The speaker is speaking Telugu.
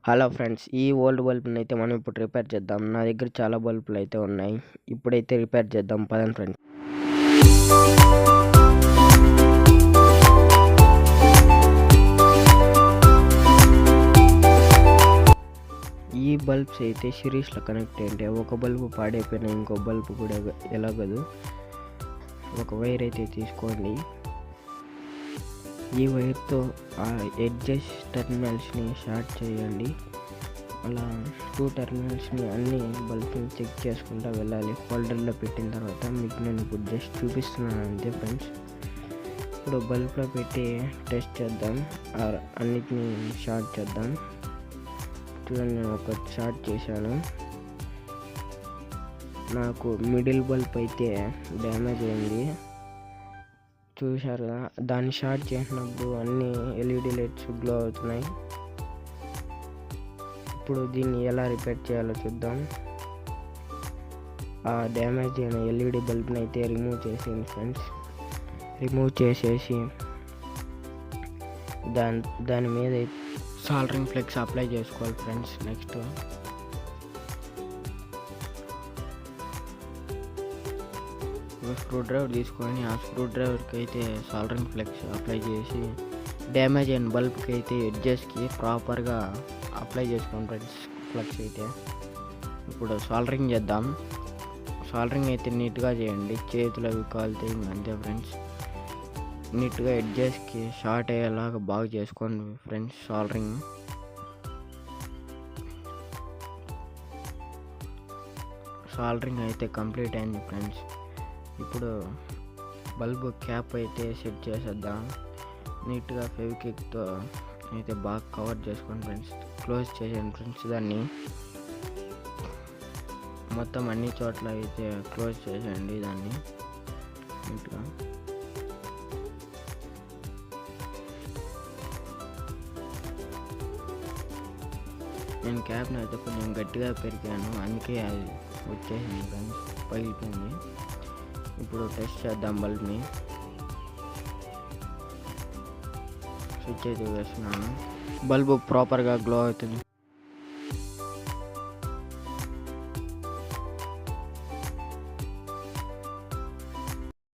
హలో ఫ్రెండ్స్, ఈ ఓల్డ్ బల్బ్ని అయితే మనం ఇప్పుడు రిపేర్ చేద్దాం. నా దగ్గర చాలా బల్బులు అయితే ఉన్నాయి. ఇప్పుడైతే రిపేర్ చేద్దాం పదండి ఫ్రెండ్స్. ఈ బల్బ్స్ అయితే సిరీస్లో కనెక్ట్ అయ్యింటే ఒక బల్బు పాడైపోయినా ఇంకో బల్బు కూడా ఎలాగదు. ఒక వైర్ అయితే తీసుకోండి. ఈ వైర్తో ఆ ఎడ్జెస్ టెర్మినల్స్ని షార్ట్ చేయండి. అలా 2 టెర్మినల్స్ని అన్ని బల్బ్ని చెక్ చేసుకుంటూ వెళ్ళాలి. హోల్డర్లో పెట్టిన తర్వాత మీకు నేను ఇప్పుడు జస్ట్ చూపిస్తున్నాను అంతే ఫ్రెండ్స్. ఇప్పుడు బల్బ్లో పెట్టి టెస్ట్ చేద్దాం, అన్నిటిని షార్ట్ చేద్దాం. చూడండి, నేను ఒక షార్ట్ చేశాను. నాకు మిడిల్ బల్బ్ అయితే డ్యామేజ్ అయింది, చూశారు కదా. దాన్ని షార్ట్ చేసినప్పుడు అన్ని ఎల్ఈడి లైట్స్ గ్లో అవుతున్నాయి. ఇప్పుడు దీన్ని ఎలా రిపేర్ చేయాలో చూద్దాం. ఆ డ్యామేజ్ అయిన ఎల్ఈడి బల్బ్ని అయితే రిమూవ్ చేసేయండి ఫ్రెండ్స్. రిమూవ్ చేసేసి దాని మీద సాల్డరింగ్ ఫ్లెక్స్ అప్లై చేసుకోవాలి ఫ్రెండ్స్. నెక్స్ట్ స్క్రూ డ్రైవర్ తీసుకొని ఆ స్క్రూ డ్రైవర్కి అయితే సాల్డరింగ్ ఫ్లెక్స్ అప్లై చేసి డ్యామేజ్ అయిన బల్బ్కి అయితే ఎడ్జెస్కి ప్రాపర్గా అప్లై చేసుకోండి ఫ్రెండ్స్ ఫ్లెక్స్ అయితే. ఇప్పుడు సాల్డరింగ్ చేద్దాం. సాల్డరింగ్ అయితే నీట్గా చేయండి, చేతులు అవి కాలుతాయి అంతే ఫ్రెండ్స్. నీట్గా ఎడ్జెస్కి షార్ట్ అయ్యేలాగా బాగా చేసుకోండి ఫ్రెండ్స్ సాల్డరింగ్. సాల్డరింగ్ అయితే కంప్లీట్ అయింది ఫ్రెండ్స్. ఇప్పుడు బల్బు క్యాప్ అయితే సెట్ చేసేద్దాం. నీట్గా ఫెవిక్విక్తో అయితే బాగా కవర్ చేసుకోండి ఫ్రెండ్స్. క్లోజ్ చేసేయండి ఫ్రెండ్స్. దాన్ని మొత్తం అన్ని చోట్ల అయితే క్లోజ్ చేసేయండి దాన్ని నీట్గా. నేను క్యాప్ని అయితే కొంచెం గట్టిగా పెరిగాను, అందుకే అది వచ్చేసింది ఫ్రెండ్స్, పగిలిపోయింది. ఇప్పుడు టెస్ట్ చేద్దాం బల్బ్ని. స్విచ్ అయితే వేస్తున్నాను. బల్బు ప్రాపర్గా గ్లో అవుతుంది.